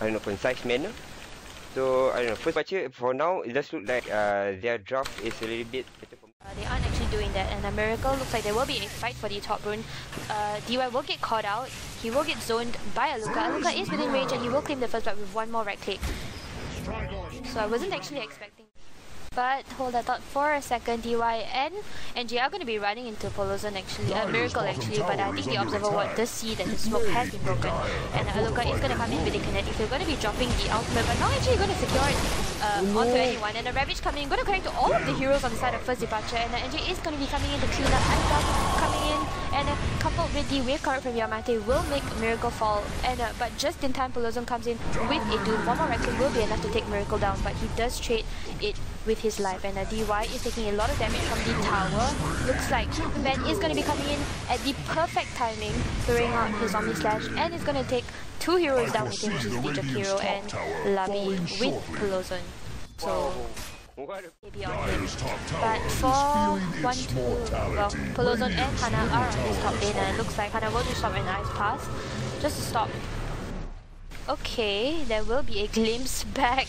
I don't know, concise manner. So I don't know, first patcher for now it does look like their draft is a little bit better for me. They aren't actually doing that, and a Miracle looks like there will be a fight for the top rune. DY will get caught out, he will get zoned by Aluka. Aluka is within range and he will claim the first blood with one more right click. So I wasn't actually expecting. But hold that thought for a second, DY and NG are going to be running into Polozon actually, Miracle actually, but I think the Observer Ward does see that the smoke has been broken, and Aluka is going to come in with the connect. If they're going to be dropping the ultimate, but not actually going to secure it onto anyone, and a Ravage coming in, going to connect to all of the heroes on the side of first departure, and NG is going to be coming in to clean up, and coming in, and coupled with the wave current from Yamate will make Miracle fall, and but just in time Polozon comes in with a Doom. One more right click will be enough to take Miracle down, but he does trade it with his life, and DY is taking a lot of damage from the tower. Looks like Ben is going to be coming in at the perfect timing, throwing out his Omni Slash, and is going to take two heroes down with him, which is the Jakiro and Labi with Polozon. So maybe on him. But for 1-2, well, Polozon and Hana are on this top lane, and it looks like Hana will just stop an Ice Pass just to stop. Okay, there will be a glimpse back.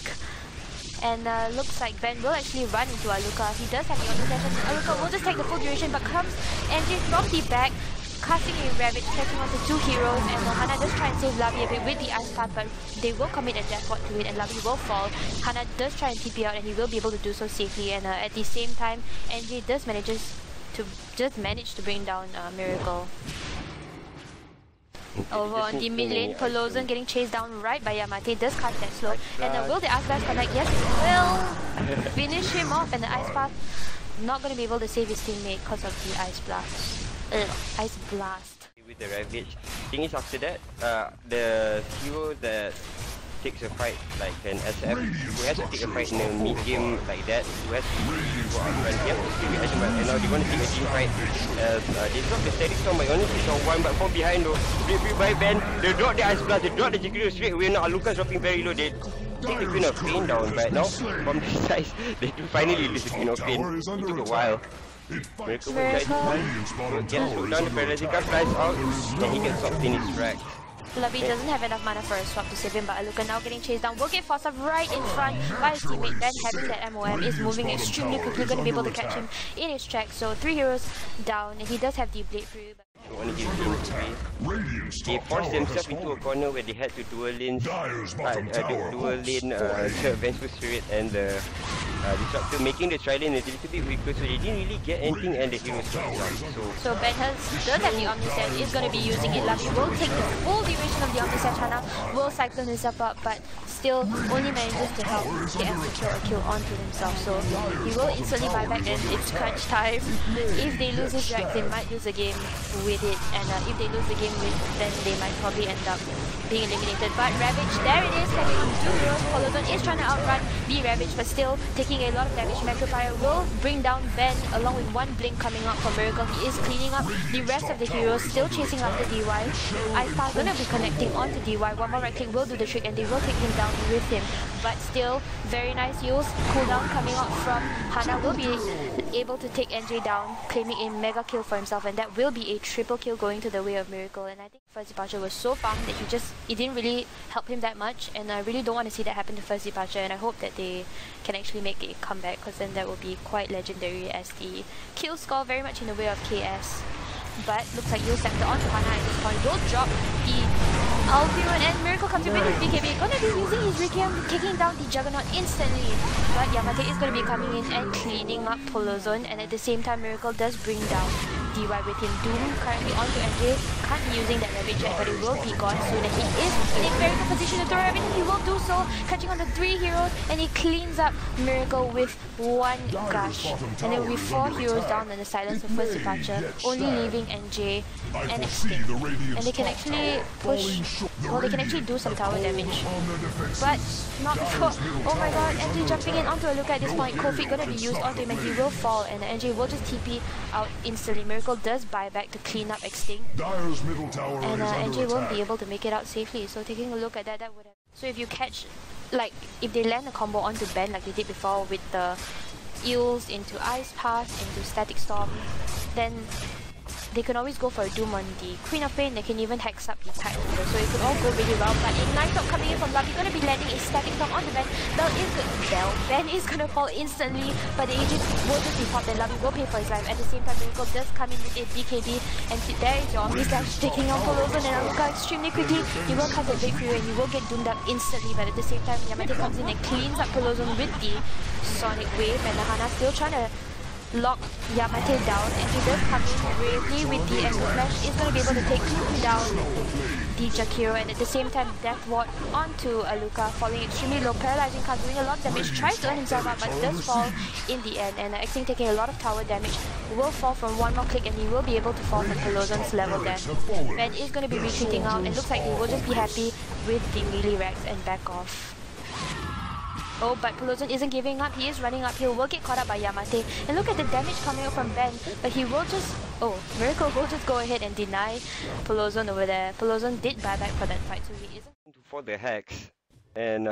And looks like Ben will actually run into Aluka. He does have the auto session. Aluka will just take the full duration, but comes NG from the back, casting a Ravage, taking on the two heroes, and Hana does try and save Labi a bit with the Ice Path, but they will commit a death bot to it, and Labi will fall. Hana does try and TP out, and he will be able to do so safely, and at the same time, NG does manage to bring down Miracle. Over on the mid lane, Polozon getting chased down right by Yamate, does cast that slow, and will the Ice Blast connect? Yes, it will finish him off, and the Ice Path not going to be able to save his teammate because of the Ice Blast. Ice Blast. With the Ravage, thing is after that, the hero that takes a fight like an SF, who has to take a fight in a mid game like that, who has to go out front, yeah, and now they're going to take a team fight. They drop the static storm, but only saw one, but from behind though, straight by Ben, they drop the Ice Blast, they drop the Jakiro straight away. Now Aluka's dropping very low, they take the Queen of Fiend down, but now from this side, they do finally lose the Queen of Fiend. It took a while. Miracle will try to slow down, the Paralysika flies out, and he gets stopped in his rack. Labi doesn't have enough mana for a swap to save him, but Aluka now getting chased down will get forced up right in front by his teammate. Ben, having that MOM, is moving extremely quickly, going to be able to catch him in his track. So 3 heroes down, and he does have the blade through. So only give him 3. They forced themselves into a corner where they had to dual lane the Vengeful Spirit and the Disruptor, making the tri-lane a little bit weaker, so they didn't really get anything, and the heroes got down. So Ben does have the Omni Slash, is going to be using it. Labi will take the full duration of the Omni Slash. Hana will cyclone himself up, but still only manages to help KS secure a kill onto himself. So he will instantly buy back, and it's crunch time. If they lose his drag, they might lose the game with it, and if they lose the game with, then they might probably end up being eliminated. But Ravage, there it is, having on 2 heroes. Polozon is trying to outrun the Ravage, but still taking a lot of damage. Metrofire will bring down Ben along with one blink coming up from Miracle. He is cleaning up the rest of the heroes, still chasing after DY. Ice Path gonna be connecting onto DY. One more right click will do the trick, and they will take him down with him. But still, very nice use. Cooldown coming up from Hana will be able to take NJ down, claiming a mega kill for himself, and that will be a triple kill going to the way of Miracle. And I think first departure was so farmed that it didn't really help him that much, and I really don't want to see that happen to first departure, and I hope that they can actually make a comeback, because then that will be quite legendary, as the kill score very much in the way of KS. But looks like you'll sector onto Hana at this point. Will drop the Alpiron, and Miracle comes in with his BKB. Gonna be using his Requiem, taking down the Juggernaut instantly. But Yamate is gonna be coming in and cleaning up Polozon, and at the same time Miracle does bring down DY with him. Doom currently onto NJ, can't be using that Ravage yet, but it will be gone soon, and he is in a very good position to throw everything. He will do so, catching on the 3 heroes, and he cleans up Miracle with one gush. And there will be 4 heroes down in the silence of first departure, only leaving NJ and Extinct. And they can actually push, well, they can actually do some tower damage, but not before. Oh my god, NJ jumping in onto Aluka at this point. Kofi gonna be used onto him, and he will fall, and NJ will just TP out instantly. Miracle does buy back to clean up Extinct, and NJ won't be able to make it out safely. So taking a look at that, would have... So if you catch, like, if they land a combo onto Ben like they did before with the Eels into Ice Path, into Static Storm, then they can always go for a Doom on the Queen of Pain. They can even hex up the Tidehunter, so it could all go really well. But a nice shot coming in from Lavi, gonna be landing a static storm on the Ben. Ben is gonna fall instantly, but the Aegis will just be popped and Lavi will pay for his life. At the same time, Miracle does come in with a BKB, and there is your Omni Slash taking out Polozon and Aluka extremely quickly. You will cast a Big Fury and you will get doomed up instantly, but at the same time, Yamate comes in and cleans up Polozon with the Sonic Wave, and Hana still trying to lock Yamate down, and he does come in bravely with the Echo Flash. Is going to be able to take down the Jakiro, and at the same time Death Ward onto Aluka, falling extremely low, paralyzing card, doing a lot of damage, tries to earn himself out but does fall in the end, and Xing taking a lot of tower damage, will fall from one more click and he will be able to fall from Polozon's level there. Ben is going to be retreating out and looks like he will just be happy with the melee racks and back off. Oh, but Polozon isn't giving up. He is running uphill. Will get caught up by Yamate. And look at the damage coming out from Ben. But he will just... Oh, Miracle will just go ahead and deny Polozon over there. Polozon did buy back for that fight, so he isn't... For the hex. And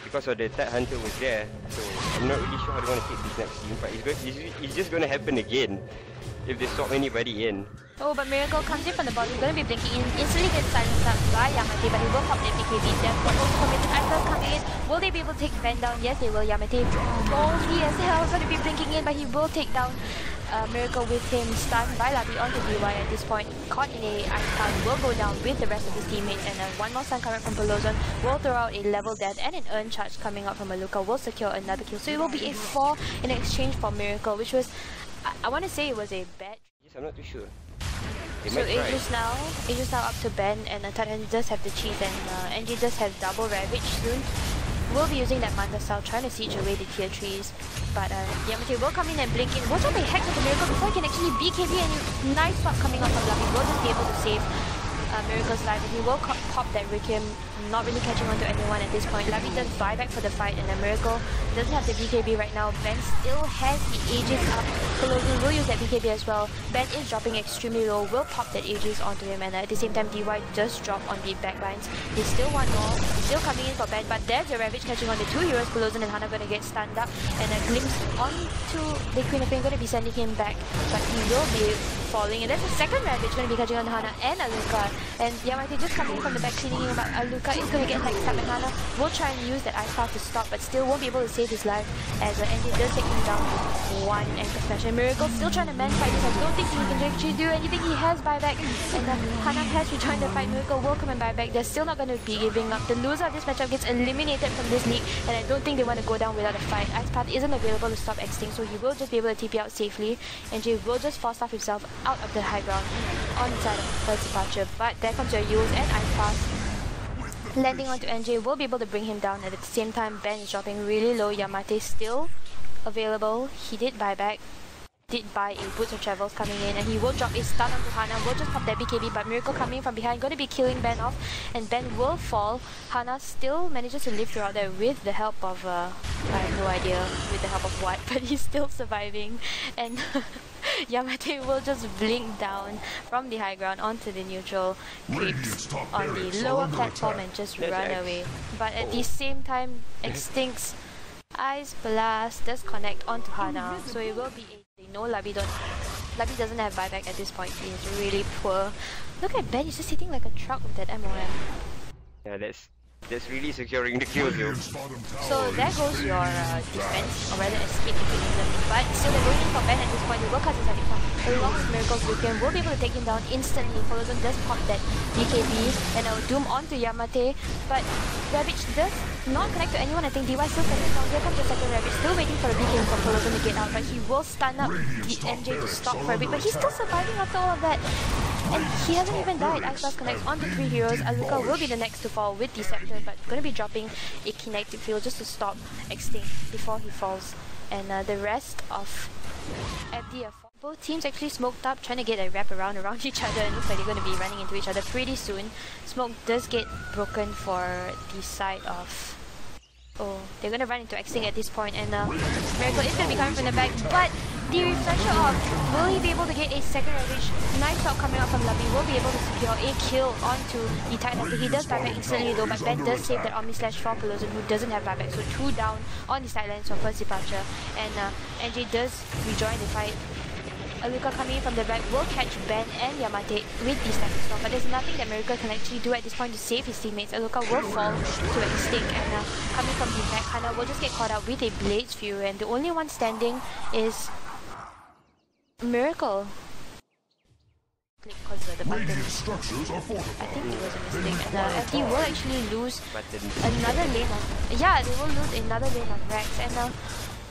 because of the Tidehunter was there, so I'm not really sure how they want to take this next team fight. It's just going to happen again if they swap anybody in. Oh, but Miracle comes in from the bottom. He's going to be blinking in. Instantly gets silenced up by Yamate, but he will pop the BKB. Then also committed items coming in. Will they be able to take Ben down? Yes, they will. Yamate ballsy as hell is going to be blinking in, but he will take down Miracle with him stunned by Labi onto DY at this point. Caught in a ice cloud, will go down with the rest of his teammates, and one more stun coming from Polozon will throw out a level death, and an earn charge coming out from Aluka will secure another kill. So it will be a 4 in exchange for Miracle, which was, I want to say it was a bad. Yes, I'm not too sure. So Aegis now up to Ben, and Tidehunter does have the cheese, and NG does have double Ravage soon. Will be using that Manta style, trying to siege away the tier 3s. But Yamate will come in and blink in. Watch out, they hack with the Miracle before he can actually BKB, and nice swap coming out from Lavi. Will just be able to save Miracle's life, and he will pop that Rikim, not really catching on to anyone at this point. Lavi does buy back for the fight, and Miracle doesn't have the BKB right now. Ben still has the Aegis up. Polozon will use that BKB as well. Ben is dropping extremely low, will pop that Aegis onto him, and at the same time DY does drop on the backlines. They still want more, still coming in for Ben, but there's a Ravage catching on the 2 heroes. Polozon and Hana gonna get stunned up, and a glimpse onto the Queen of Pain, gonna be sending him back, but he will be falling, and there's a second Ravage gonna be catching on Hana and Aluka, and Yamate just coming from the back cleaning him, but Aluka is gonna get hexed up, and Hana will try and use that ice path to stop, but still won't be able to save his life as NG does take him down with one anchor smash. And Miracle still trying to man fight this. I don't think he can actually do anything. He has buyback, and Hana has rejoined the fight. Miracle will come and buy back. They're still not going to be giving up. The loser of this matchup gets eliminated from this league, and I don't think they want to go down without a fight. Ice path isn't available to stop Xting, so he will just be able to TP out safely. NG will just force off himself out of the high ground on the side of first departure. But there comes your Yules and ice path. Landing onto NJ will be able to bring him down, and at the same time Ben is dropping really low. Yamate still available. He did buy back, did buy a Boots of Travels coming in, and he will drop a stun onto Hana. Will just pop that BKB, but Miracle coming from behind, going to be killing Ben off, and Ben will fall. Hana still manages to live throughout there with the help of I have no idea with the help of what, but he's still surviving, and Yamate will just blink down from the high ground onto the neutral, creeps on the lower platform and just run away. But at the same time, Xting's Ice Blast does connect onto Hana, so it will be a no. Labi doesn't have buyback at this point. He is really poor. Look at Ben, he's just sitting like a truck with that MOM. Yeah, that's really securing the kills, yo. So there goes your defense, or rather escape mechanism. But still they're going in for Ben at this point. He will cast his attack from along with Miracle's Rikim, will be able to take him down instantly. Polozon does pop that BKB and a Doom onto Yamate, but Ravage does not connect to anyone. I think DY still connects down. Here comes the second Ravage, still waiting for the BKB from Polozon to get out, but he will stun up the NJ to stop for a bit, but he's still surviving after all of that. And he hasn't even died. Ice Blast connects onto 3 heroes. Aluka will be the next to fall with the Scepter, but going to be dropping a kinetic field just to stop Xting before he falls. And the rest of FD, both teams actually smoked up, trying to get a wrap around each other, and looks like they're going to be running into each other pretty soon. Smoke does get broken for the side of... Oh, they're going to run into Xting at this point, and Miracle is going to be coming from the back, but the refresher off, will he be able to get a second Ravage? Nice shot coming out from Labi, will be able to secure a kill onto the Tidehunter. He does buyback instantly though, but Ben does save that Omni Slash for Polozon, who doesn't have buyback, so 2 down on the sidelines for first departure, and NJ does rejoin the fight. Aluka coming in from the back will catch Ben and Yamate with the Static Storm, but there's nothing that Miracle can actually do at this point to save his teammates. Aluka will fall to extinct, and coming from the back, Hana will just get caught out with a Blaze Fury, and the only one standing is Miracle. Because of the button. I think it was a mistake, and FD will actually lose another lane of... Yeah, they will lose another lane of Rex, and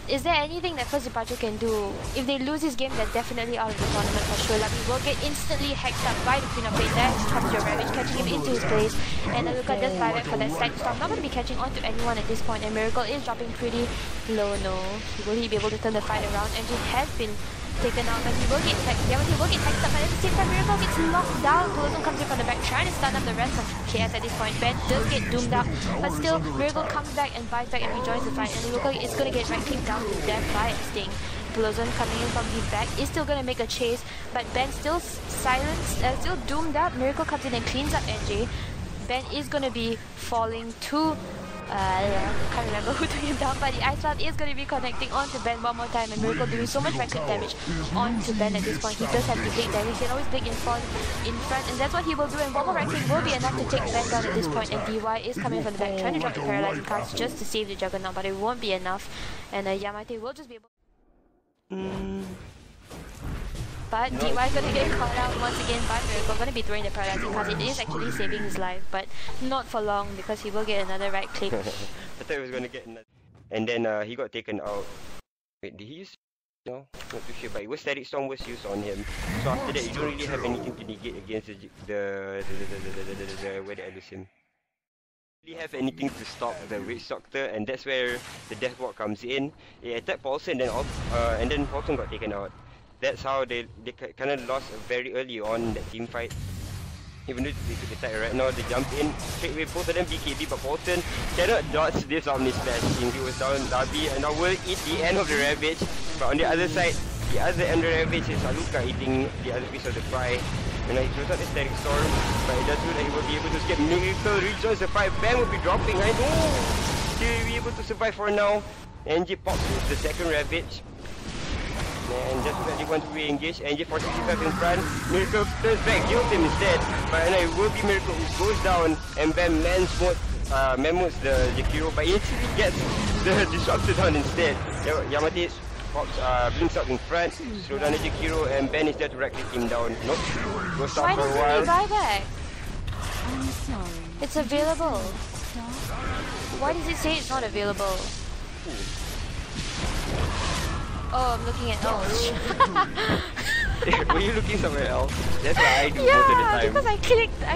is there anything that First Departure can do? If they lose this game, they're definitely out of the tournament for sure. Labi will get instantly hacked up by the Queen of Pain. There comes your Ravage, catching him into his place. And Aluka does buy back for that Static Storm. Not going to be catching on to anyone at this point. And Miracle is dropping pretty low, no. Will he be able to turn the fight around? And he has been taken out, but he will get hacked. Yamate will get hacked up, but at the same time, Miracle gets locked down. Blossom comes in from the back, trying to stun up the rest of KS at this point. Ben does get doomed out, but still, Miracle comes back and buys back and rejoins the fight. And Aluka is going to get right-clicked down to death by Sting. Blossom coming in from the back is still going to make a chase, but Ben still silenced, still doomed out. Miracle comes in and cleans up NJ. Ben is going to be falling to... I can't remember who took him down, but the Ice Cloud is going to be connecting onto Ben one more time, and Miracle doing so much right-click damage onto Ben at this point. He does have to blink damage, he can always blink in front, and that's what he will do, and one more right-click will be enough to take Ben down at this point, and DY is coming from the back, trying to drop the paralyzing cast just to save the Juggernaut, but it won't be enough, and Yamate will just be able... But DY is going to get caught out once again by Miracle. Going to be throwing the paralyzing cast. It is actually saving his life, but not for long because he will get another right click. I thought he was going to get another. And then he got taken out. Wait, did he use? No, not too sure. But it was Static Storm was used on him. So after that, you don't really have anything to negate against the where did I lose him? Really have anything to stop the Disruptor, and that's where the Death Walk comes in. It attacked Paulson, and then Paulson got taken out. That's how they kind of lost very early on in that team fight. Even though they took the tag right now, they jumped in straight away, both of them BKB, but Paulson cannot dodge this Omni Splash. He was down Darby, and now will eat the end of the Ravage. But on the other side, the other end of the Ravage is Aluka eating the other piece of the fry. And he throws out the Static Storm, but it does mean that he will be able to escape. Miracle rejoins the fight. Bang will be dropping. I know he'll be able to survive for now. NG pops with the second Ravage. And just that they want to re-engage, NG for 65 in front. Miracle turns back, kills him instead. But it will be Miracle who goes down, and then man-modes the Jakiro, but he actually gets the Disruptor down instead. Yamate pops, blinks up in front, slow down the Jakiro, and Ben is there to right-click him down. Nope, goes down for a while. Why doesn't he buy back? It's available. Why does it say it's not available? Oh, I'm looking at else. Were you looking somewhere else? That's what I do most of the time. Yeah, because I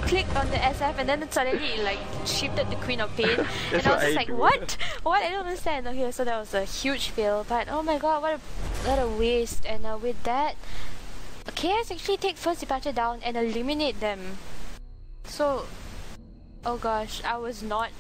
clicked on the SF and then suddenly it like shifted the Queen of Pain. And I was just like, what? What? I don't understand. Okay, so that was a huge fail. But oh my god, what a waste. And with that, KS actually take First Departure down and eliminate them. So, oh gosh, I was not